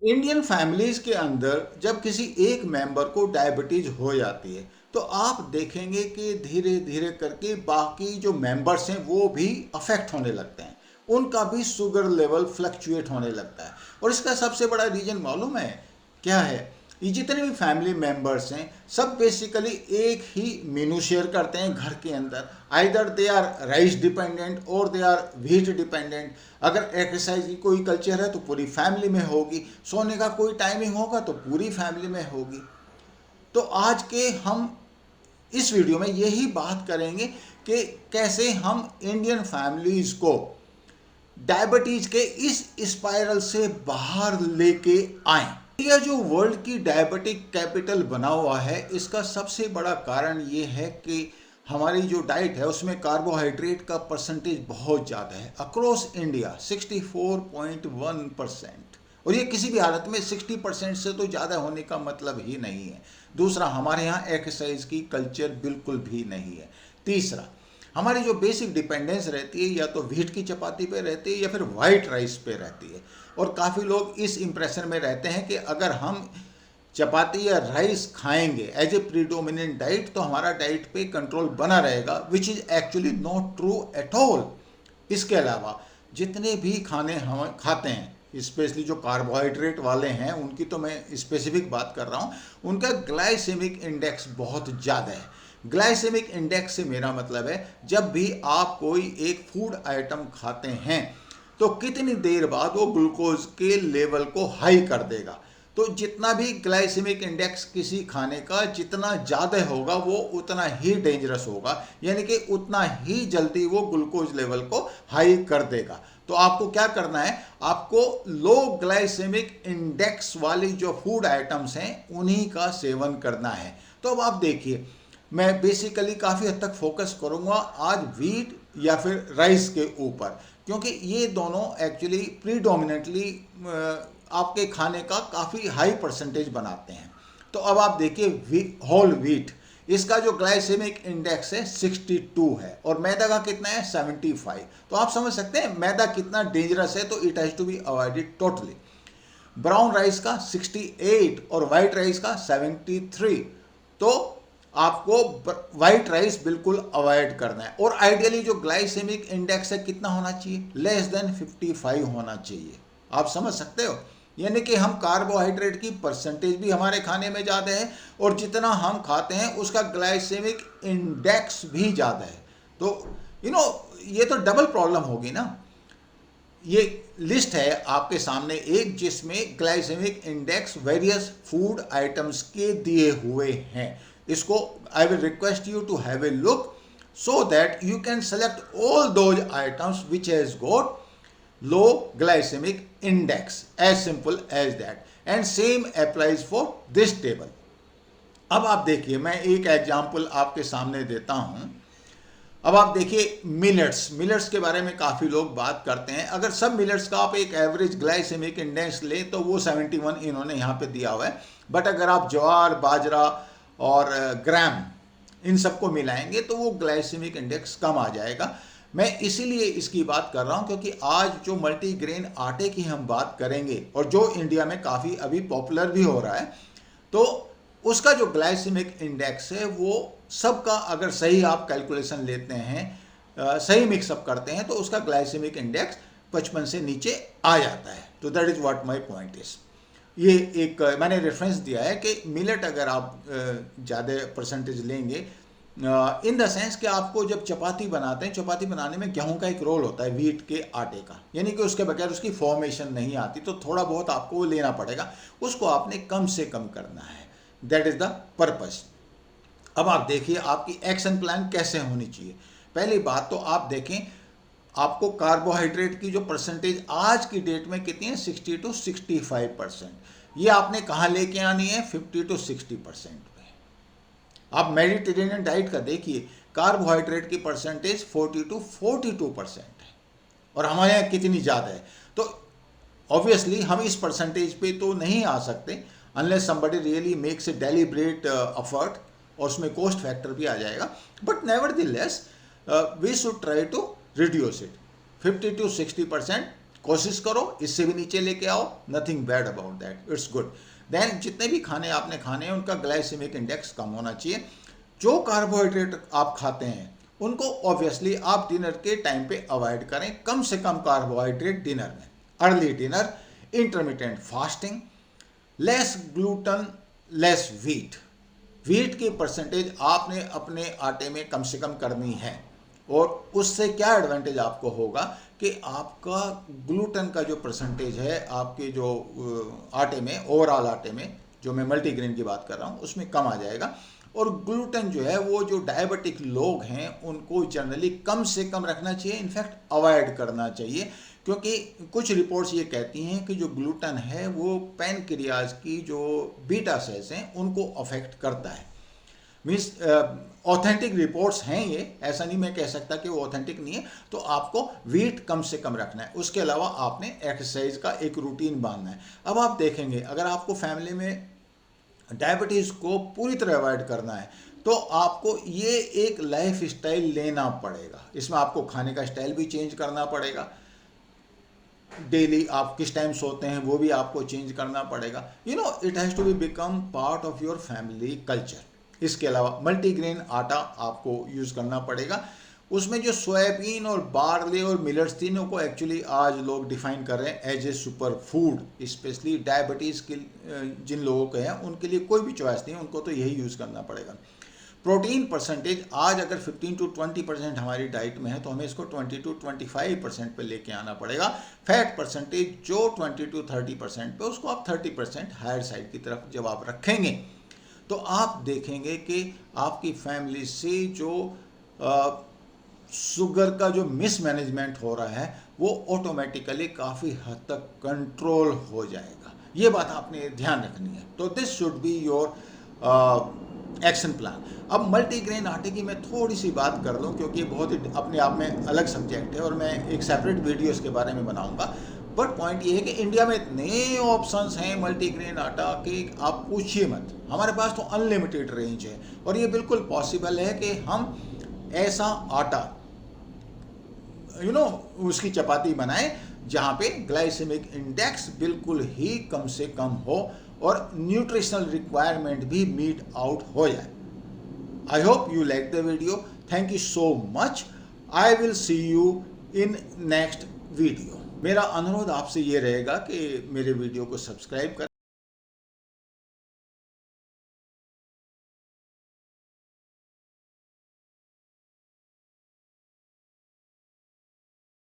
Indian families के अंदर जब किसी एक मेंबर को डायबिटीज हो जाती है तो आप देखेंगे कि धीरे धीरे करके बाकी जो मेंबर्स हैं वो भी अफेक्ट होने लगते हैं। उनका भी शुगर लेवल फ्लक्चुएट होने लगता है। और इसका सबसे बड़ा रीजन मालूम है क्या है? ये जितने भी फैमिली मेंबर्स हैं सब बेसिकली एक ही मेनू शेयर करते हैं घर के अंदर। Either they are rice dependent और दे आर व्हीट डिपेंडेंट। अगर एक्सरसाइज की कोई कल्चर है तो पूरी फैमिली में होगी, सोने का कोई टाइमिंग होगा तो पूरी फैमिली में होगी। तो आज के हम इस वीडियो में यही बात करेंगे कि कैसे हम इंडियन फैमिलीज को डायबिटीज के इस स्पाइरल से बाहर लेके आए। इंडिया जो वर्ल्ड की डायबिटिक कैपिटल बना हुआ है, इसका सबसे बड़ा कारण ये है कि हमारी जो डाइट है उसमें कार्बोहाइड्रेट का परसेंटेज बहुत ज़्यादा है। Across India 64.1%। और ये किसी भी हालत में 60% से तो ज़्यादा होने का मतलब ही नहीं है। दूसरा, हमारे यहाँ एक्सरसाइज की कल्चर बिल्कुल भी नहीं है। तीसरा, हमारी जो बेसिक डिपेंडेंस रहती है या तो व्हीट की चपाती पे रहती है या फिर वाइट राइस पे रहती है। और काफ़ी लोग इस इंप्रेशन में रहते हैं कि अगर हम चपाती या राइस खाएंगे एज ए प्रीडोमिनेंट डाइट तो हमारा डाइट पे कंट्रोल बना रहेगा, which is actually not true at all. इसके अलावा जितने भी खाने हम खाते हैं, स्पेशली जो कार्बोहाइड्रेट वाले हैं, उनकी तो मैं स्पेसिफिक बात कर रहा हूँ, उनका ग्लाइसेमिक इंडेक्स बहुत ज़्यादा है। ग्लाइसेमिक इंडेक्स से मेरा मतलब है जब भी आप कोई एक फूड आइटम खाते हैं तो कितनी देर बाद वो ग्लूकोज के लेवल को हाई कर देगा। तो जितना भी ग्लाइसेमिक इंडेक्स किसी खाने का जितना ज़्यादा होगा वो उतना ही डेंजरस होगा, यानी कि उतना ही जल्दी वो ग्लूकोज लेवल को हाई कर देगा। तो आपको क्या करना है, आपको लो ग्लाइसेमिक इंडेक्स वाली जो फूड आइटम्स हैं उन्हीं का सेवन करना है। तो अब आप देखिए, मैं बेसिकली काफ़ी हद तक फोकस करूँगा आज व्हीट या फिर राइस के ऊपर, क्योंकि ये दोनों एक्चुअली प्रीडोमिनेटली आपके खाने का काफ़ी हाई परसेंटेज बनाते हैं। तो अब आप देखिए, होल व्हीट, इसका जो ग्लाइसेमिक इंडेक्स है 62 है और मैदा का कितना है 75। तो आप समझ सकते हैं मैदा कितना डेंजरस है। तो it has to be avoided totally. Brown rice का 68 और वाइट राइस का 73। तो आपको वाइट राइस बिल्कुल अवॉइड करना है। और आइडियली जो ग्लाइसेमिक इंडेक्स है कितना होना चाहिए, लेस देन 55 होना चाहिए। आप समझ सकते हो, यानी कि हम कार्बोहाइड्रेट की परसेंटेज भी हमारे खाने में ज़्यादा है और जितना हम खाते हैं उसका ग्लाइसेमिक इंडेक्स भी ज़्यादा है। तो यू नो ये तो डबल प्रॉब्लम होगी ना। ये लिस्ट है आपके सामने एक, जिसमें glycemic index various food items के दिए हुए हैं। इसको I will request you to have a look so that you can select all those items which has got low glycemic index, as simple as that. And same applies for this table. अब आप देखिए, मैं एक example आपके सामने देता हूं। अब आप देखिए, मिलेट्स, मिलेट्स के बारे में काफ़ी लोग बात करते हैं। अगर सब मिलेट्स का आप एक एवरेज ग्लाइसेमिक इंडेक्स लें तो वो 71 इन्होंने यहाँ पे दिया हुआ है। बट अगर आप ज्वार, बाजरा और ग्राम इन सबको मिलाएंगे तो वो ग्लाइसेमिक इंडेक्स कम आ जाएगा। मैं इसीलिए इसकी बात कर रहा हूँ क्योंकि आज जो मल्टीग्रेन आटे की हम बात करेंगे और जो इंडिया में काफ़ी अभी पॉपुलर भी हो रहा है, तो उसका जो ग्लाइसेमिक इंडेक्स है वो सबका अगर सही आप कैलकुलेशन लेते हैं, सही मिक्सअप करते हैं, तो उसका ग्लाइसेमिक इंडेक्स 55 से नीचे आ जाता है। तो that is what my point is. ये एक मैंने रेफरेंस दिया है कि मिलेट अगर आप ज़्यादा परसेंटेज लेंगे, इन द सेंस कि आपको जब चपाती बनाते हैं, चपाती बनाने में गेहूं का एक रोल होता है व्हीट के आटे का, यानी कि उसके बगैर उसकी फॉर्मेशन नहीं आती, तो थोड़ा बहुत आपको लेना पड़ेगा, उसको आपने कम से कम करना है। That is the purpose. अब आप देखिए आपकी एक्शन प्लान कैसे होनी चाहिए। पहली बात तो आप देखें, आपको कार्बोहाइड्रेट की जो परसेंटेज आज की डेट में कितनी है, 60 to 65%। ये आपने कहाँ लेके आनी है, 50 to 60% पे। आप मेडिटेरेनियन डाइट का देखिए, कार्बोहाइड्रेट की परसेंटेज 40 to 42% है और हमारे यहाँ कितनी ज़्यादा है। तो ऑब्वियसली हम इस परसेंटेज पे तो नहीं आ सकते unless somebody really makes a deliberate effort, और उसमें कॉस्ट फैक्टर भी आ जाएगा। But nevertheless we should try to reduce it. 50 to 60% कोशिश करो, इससे भी नीचे लेके आओ, nothing bad about that, it's good. Then जितने भी खाने आपने खाने हैं उनका ग्लाइसेमिक इंडेक्स कम होना चाहिए। जो कार्बोहाइड्रेट आप खाते हैं उनको ऑब्वियसली आप डिनर के टाइम पे अवॉइड करें, कम से कम कार्बोहाइड्रेट डिनर में। Early dinner, intermittent fasting, less gluten, less wheat. Wheat की परसेंटेज आपने अपने आटे में कम से कम करनी है, और उससे क्या एडवांटेज आपको होगा कि आपका ग्लूटन का जो परसेंटेज है आपके जो आटे में, ओवरऑल आटे में, जो मैं मल्टीग्रेन की बात कर रहा हूँ, उसमें कम आ जाएगा। और ग्लूटेन जो है वो जो डायबिटिक लोग हैं उनको जनरली कम से कम रखना चाहिए, इनफैक्ट अवॉइड करना चाहिए, क्योंकि कुछ रिपोर्ट्स ये कहती हैं कि जो ग्लूटेन है वो पैनक्रियाज की जो बीटा सेल्स हैं उनको अफेक्ट करता है। मीन्स ऑथेंटिक रिपोर्ट्स हैं ये, ऐसा नहीं मैं कह सकता कि वो ऑथेंटिक नहीं है। तो आपको वीट कम से कम रखना है, उसके अलावा आपने एक्सरसाइज का एक रूटीन बांधना है। अब आप देखेंगे अगर आपको फैमिली में डायबिटीज़ को पूरी तरह अवॉइड करना है तो आपको ये एक लाइफ स्टाइल लेना पड़ेगा। इसमें आपको खाने का स्टाइल भी चेंज करना पड़ेगा, डेली आप किस टाइम सोते हैं वो भी आपको चेंज करना पड़ेगा। It has to be become part of your family culture. इसके अलावा मल्टीग्रेन आटा आपको यूज़ करना पड़ेगा। उसमें जो सोयाबीन और बार्ले और मिलेट्स, तीनों को एक्चुअली आज लोग डिफाइन कर रहे हैं as a super food. Specially diabetes के जिन लोगों के हैं उनके लिए कोई भी चॉइस नहीं है, उनको तो यही यूज़ करना पड़ेगा। प्रोटीन परसेंटेज आज अगर 15 to 20% हमारी डाइट में है तो हमें इसको 20 to 25% पे लेके आना पड़ेगा। फैट परसेंटेज जो 20 to 30% पे, उसको आप 30% हायर साइड की तरफ जब आप रखेंगे तो आप देखेंगे कि आपकी फैमिली से जो शुगर का जो मिसमैनेजमेंट हो रहा है वो ऑटोमेटिकली काफ़ी हद तक कंट्रोल हो जाएगा। ये बात आपने ध्यान रखनी है। तो this should be your action plan. अब मल्टीग्रेन आटे की मैं थोड़ी सी बात कर लूँ, क्योंकि बहुत ही अपने आप में अलग सब्जेक्ट है और मैं एक सेपरेट वीडियो इसके बारे में बनाऊंगा। बट पॉइंट ये है कि इंडिया में इतने ऑप्शंस हैं मल्टीग्रेन आटा कि आप पूछिए मत। हमारे पास तो अनलिमिटेड रेंज है और ये बिल्कुल पॉसिबल है कि हम ऐसा आटा उसकी चपाती बनाएं जहाँ पे ग्लाइसेमिक इंडेक्स बिल्कुल ही कम से कम हो और न्यूट्रिशनल रिक्वायरमेंट भी मीट आउट हो जाए। I hope you like the video. Thank you so much. I will see you in next video. मेरा अनुरोध आपसे ये रहेगा कि मेरे वीडियो को सब्सक्राइब करें।